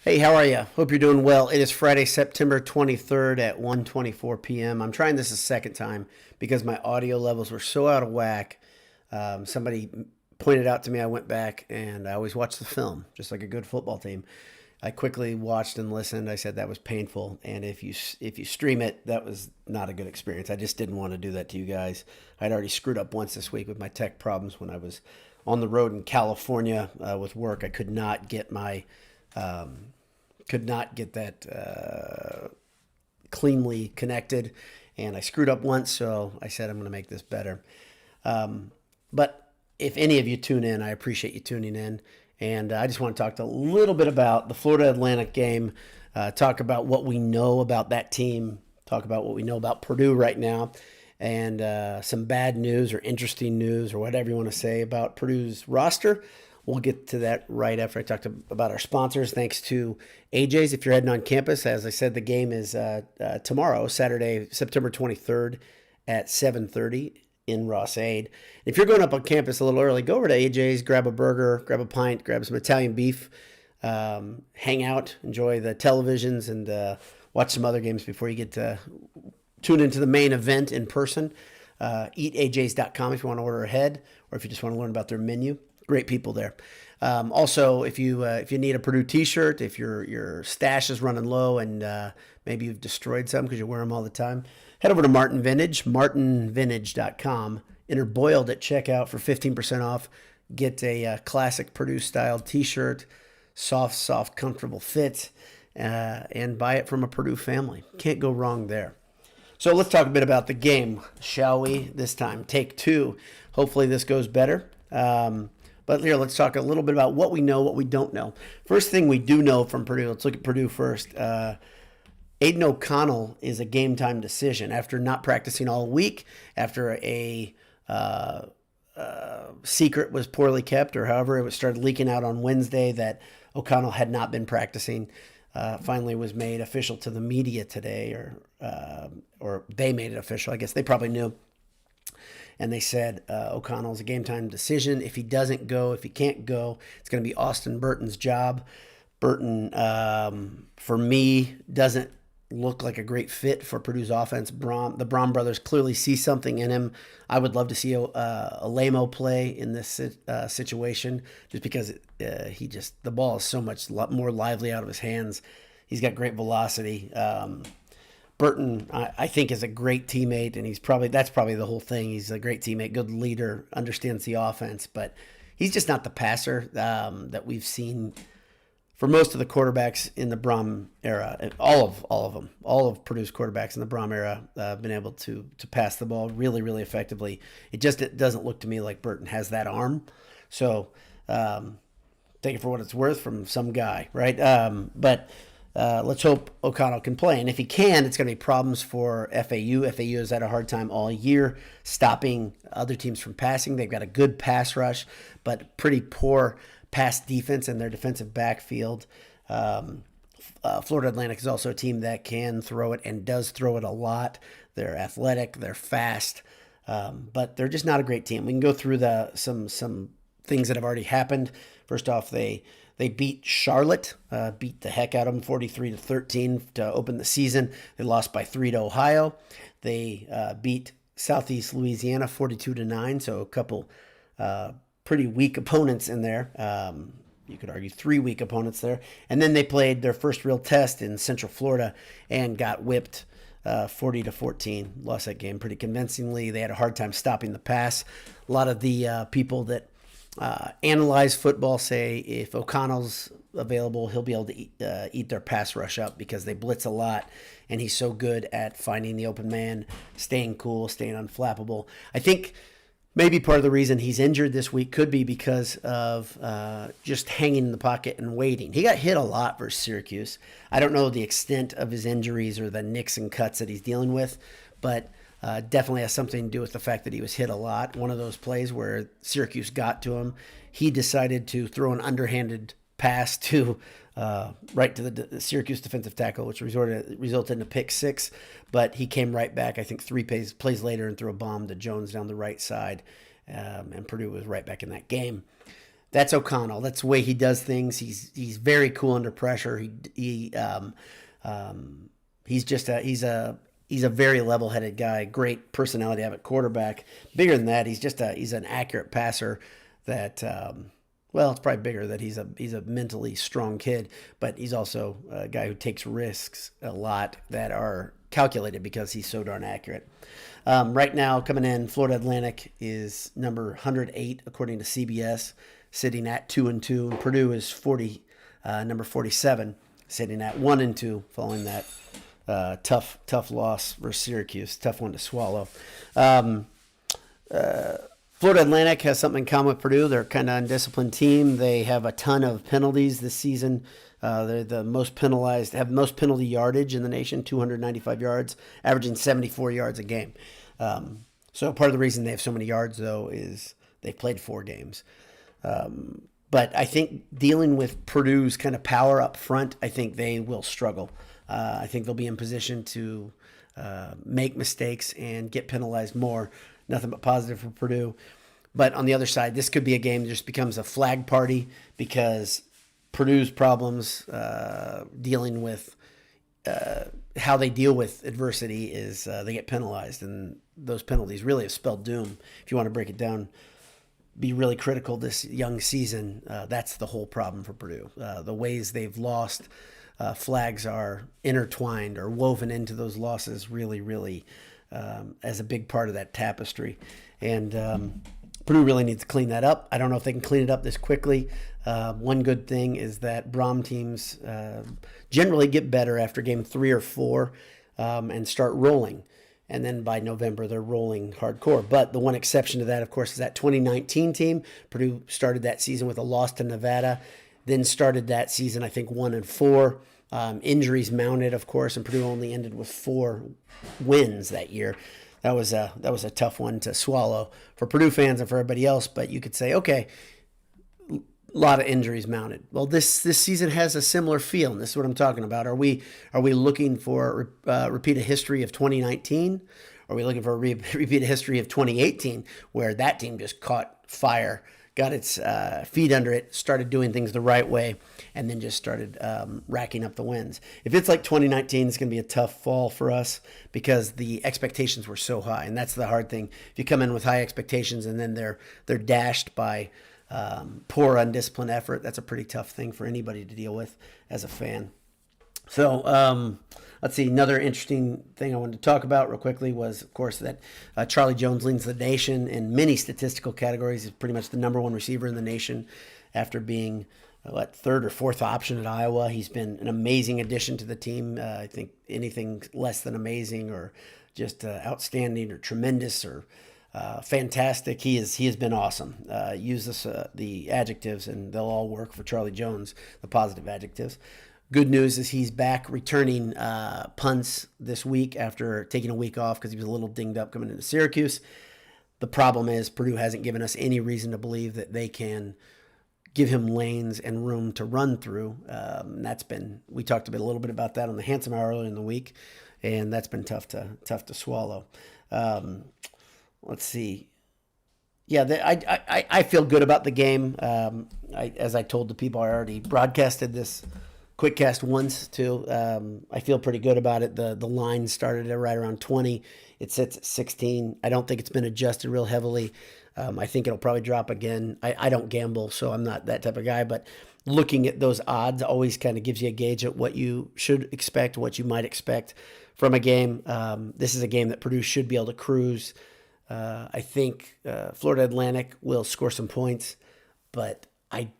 Hey, how are you? Hope you're doing well. It is Friday, September 23rd at 1:24 p.m. I'm trying this a second time because my audio levels were so out of whack. Somebody pointed out to me. I went back and I always watch the film, just like a good football team. I quickly watched and listened. I said that was painful, and if you stream it, that was not a good experience. I just didn't want to do that to you guys. I'd already screwed up once this week with my tech problems when I was on the road in California with work. I um, could not get that cleanly connected, and I screwed up once, so I said I'm going to make this better. But if any of you tune in, I appreciate you tuning in. And I just want to talk a little bit about the Florida Atlantic game, talk about what we know about that team, talk about what we know about Purdue right now, and some bad news or interesting news or whatever you want to say about Purdue's roster. We'll get to that right after I talk about our sponsors. Thanks to AJ's. If you're heading on campus, as I said, the game is tomorrow, Saturday, September 23rd at 7:30 in Ross-Ade. If you're going up on campus a little early, go over to AJ's, grab a burger, grab a pint, grab some Italian beef, hang out, enjoy the televisions, and watch some other games before you get to tune into the main event in person. EatAJs.com if you want to order ahead, or if you just want to learn about their menu. Great people there. Also, if you need a Purdue T-shirt, if your stash is running low and maybe you've destroyed some because you wear them all the time, head over to Martin Vintage, martinvintage.com. Enter Boiled at checkout for 15% off. Get a classic Purdue-style T-shirt, soft, comfortable fit, and buy it from a Purdue family. Can't go wrong there. So let's talk a bit about the game, shall we? This time, take two. Hopefully this goes better. But here, let's talk a little bit about what we know, what we don't know. First thing we do know from Purdue, let's look at Purdue first. Aiden O'Connell is a game time decision after not practicing all week, after a secret was poorly kept, or however it started leaking out on Wednesday that O'Connell had not been practicing. Finally was made official to the media today, or they made it official. I guess they probably knew. And they said O'Connell's a game time decision. If he doesn't go, if he can't go, it's going to be Austin Burton's job. Burton, for me, doesn't look like a great fit for Purdue's offense. The Braun brothers clearly see something in him. I would love to see a Lamo play in this situation, just because the ball is so much more lively out of his hands. He's got great velocity. Burton, I think, is a great teammate, and that's probably the whole thing. He's a great teammate, good leader, understands the offense, but he's just not the passer that we've seen for most of the quarterbacks in the Brom era. All of them, all of Purdue's quarterbacks in the Brom era have been able to pass the ball really, really effectively. It doesn't look to me like Burton has that arm. So take it for what it's worth from some guy, right? But let's hope O'Connell can play. And if he can, it's going to be problems for FAU. FAU has had a hard time all year stopping other teams from passing. They've got a good pass rush, but pretty poor pass defense in their defensive backfield. Florida Atlantic is also a team that can throw it and does throw it a lot. They're athletic, they're fast, but they're just not a great team. We can go through some things that have already happened. First off, they beat Charlotte, beat the heck out of them 43-13 to open the season. They lost by 3 to Ohio. They beat Southeast Louisiana 42-9, so a couple pretty weak opponents in there. You could argue 3 weak opponents there. And then they played their first real test in Central Florida and got whipped 40-14. Lost that game pretty convincingly. They had a hard time stopping the pass. A lot of the people that analyze football say if O'Connell's available, he'll be able to eat their pass rush up because they blitz a lot, and he's so good at finding the open man, staying cool, staying unflappable. I think maybe part of the reason he's injured this week could be because of just hanging in the pocket and waiting. He got hit a lot versus Syracuse. I don't know the extent of his injuries or the nicks and cuts that he's dealing with, but definitely has something to do with the fact that he was hit a lot. One of those plays where Syracuse got to him, he decided to throw an underhanded pass to right to the Syracuse defensive tackle, which resulted in a pick six. But he came right back, I think, three plays later, and threw a bomb to Jones down the right side, and Purdue was right back in that game. That's O'Connell. That's the way he does things. He's very cool under pressure. He's just he's a very level-headed guy. Great personality to have at quarterback. Bigger than that, he's an accurate passer. That well, it's probably bigger that he's a mentally strong kid, but he's also a guy who takes risks a lot that are calculated because he's so darn accurate. Right now, coming in, Florida Atlantic is number 108 according to CBS, sitting at 2-2, and Purdue is number 47, sitting at 1-2, following that tough loss versus Syracuse, tough one to swallow. Florida Atlantic has something in common with Purdue. They're kind of an undisciplined team. They have a ton of penalties this season. They're the most penalized, have the most penalty yardage in the nation, 295 yards, averaging 74 yards a game. So part of the reason they have so many yards, though, is they've played 4 games. But I think dealing with Purdue's kind of power up front, I think they will struggle. I think they'll be in position to make mistakes and get penalized more. Nothing but positive for Purdue. But on the other side, this could be a game that just becomes a flag party because Purdue's problems dealing with how they deal with adversity is they get penalized, and those penalties really have spelled doom. If you want to break it down, be really critical this young season. That's the whole problem for Purdue. The ways they've lost, flags are intertwined or woven into those losses really as a big part of that tapestry. And Purdue really needs to clean that up. I don't know if they can clean it up this quickly. One good thing is that Brom teams generally get better after game 3 or 4 and start rolling. And then by November, they're rolling hardcore. But the one exception to that, of course, is that 2019 team. Purdue started that season with a loss to Nevada, then started that season, I think, 1-4. Injuries mounted, of course, and Purdue only ended with 4 wins that year. That was a tough one to swallow for Purdue fans and for everybody else. But you could say, okay, a lot of injuries mounted. Well, this season has a similar feel, and this is what I'm talking about. Are we looking for a repeat of history of 2019? Are we looking for a repeat of history of 2018, where that team just caught fire, got its feet under it, started doing things the right way, and then just started racking up the wins? If it's like 2019, it's going to be a tough fall for us because the expectations were so high, and that's the hard thing. If you come in with high expectations and then they're dashed by poor, undisciplined effort, that's a pretty tough thing for anybody to deal with as a fan. So let's see. Another interesting thing I wanted to talk about real quickly was, of course, that Charlie Jones leads the nation in many statistical categories. He's pretty much the number 1 receiver in the nation after being, 3rd or 4th option at Iowa. He's been an amazing addition to the team. I think anything less than amazing or just outstanding or tremendous or fantastic. He has been awesome. Use the adjectives, and they'll all work for Charlie Jones, the positive adjectives. Good news is he's back returning punts this week after taking a week off because he was a little dinged up coming into Syracuse. The problem is Purdue hasn't given us any reason to believe that they can give him lanes and room to run through. We talked a little bit about that on the Handsome Hour earlier in the week, and that's been tough to swallow. Let's see. Yeah, I feel good about the game. As I told the people, I already broadcasted this quickcast once too. I feel pretty good about it. The line started at right around 20. It sits at 16. I don't think it's been adjusted real heavily. I think it'll probably drop again. I don't gamble, so I'm not that type of guy. But looking at those odds always kind of gives you a gauge at what you should expect, what you might expect from a game. This is a game that Purdue should be able to cruise. I think Florida Atlantic will score some points, but I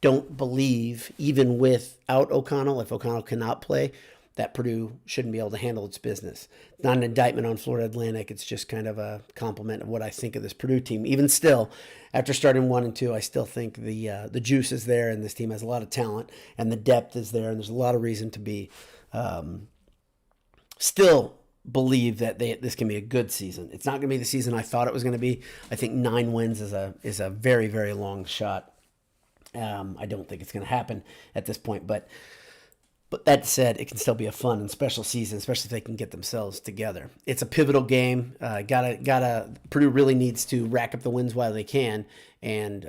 don't believe, even without O'Connell, if O'Connell cannot play, that Purdue shouldn't be able to handle its business. It's not an indictment on Florida Atlantic. It's just kind of a compliment of what I think of this Purdue team. Even still, after starting 1-2, I still think the juice is there, and this team has a lot of talent, and the depth is there, and there's a lot of reason to be still believe that this can be a good season. It's not going to be the season I thought it was going to be. I think 9 wins is a very, very long shot. I don't think it's going to happen at this point, but that said, it can still be a fun and special season, especially if they can get themselves together. It's a pivotal game. Purdue really needs to rack up the wins while they can, and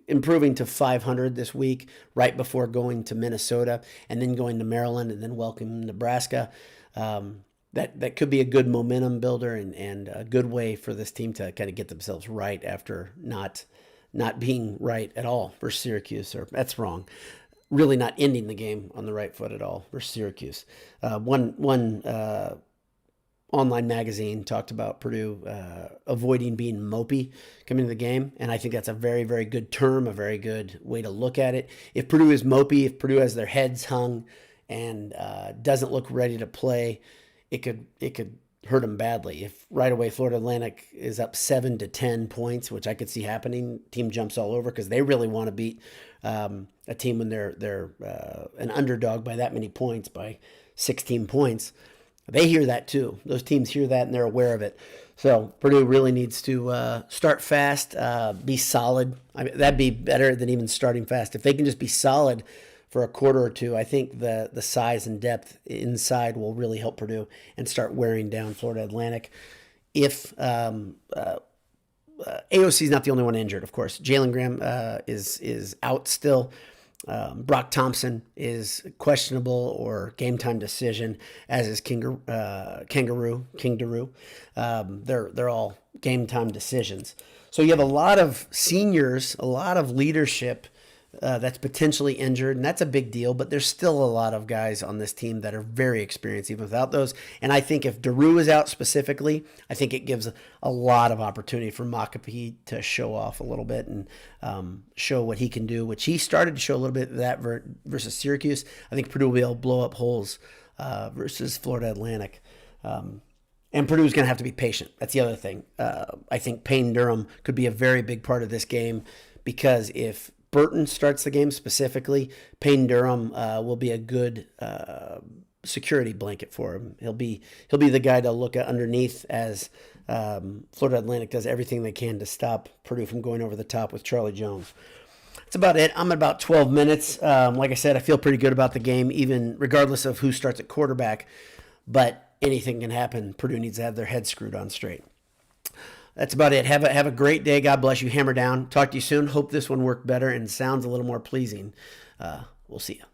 improving to 500 this week, right before going to Minnesota and then going to Maryland and then welcome Nebraska. That could be a good momentum builder and a good way for this team to kind of get themselves right after not being right at all versus Syracuse. Or that's wrong. Really not ending the game on the right foot at all versus Syracuse. One online magazine talked about Purdue avoiding being mopey coming to the game, and I think that's a very, very good term, a very good way to look at it. If Purdue is mopey, if Purdue has their heads hung and doesn't look ready to play, it could hurt them badly. If right away Florida Atlantic is up 7 to 10 points, which I could see happening, team jumps all over because they really want to beat a team when they're an underdog by that many points, by 16 points. They hear that too. Those teams hear that and they're aware of it. So Purdue really needs to start fast, be solid. I mean, that'd be better than even starting fast. If they can just be solid for a quarter or two, I think the size and depth inside will really help Purdue and start wearing down Florida Atlantic. If AOC is not the only one injured, of course. Jalen Graham is out still. Brock Thompson is questionable or game time decision, as is King Daroo. They're all game time decisions. So you have a lot of seniors, a lot of leadership that's potentially injured, and that's a big deal, but there's still a lot of guys on this team that are very experienced even without those. And I think if Daroo is out specifically, I think it gives a lot of opportunity for Makapi to show off a little bit and show what he can do, which he started to show a little bit of that versus Syracuse. I think Purdue will be able to blow up holes versus Florida Atlantic. And Purdue's going to have to be patient. That's the other thing. I think Payne Durham could be a very big part of this game, because if Burton starts the game specifically, Payne Durham will be a good security blanket for him. He'll be the guy to look at underneath as Florida Atlantic does everything they can to stop Purdue from going over the top with Charlie Jones. That's about it. I'm at about 12 minutes. Like I said, I feel pretty good about the game, even regardless of who starts at quarterback. But anything can happen. Purdue needs to have their head screwed on straight. That's about it. Have a great day. God bless you. Hammer down. Talk to you soon. Hope this one worked better and sounds a little more pleasing. We'll see you.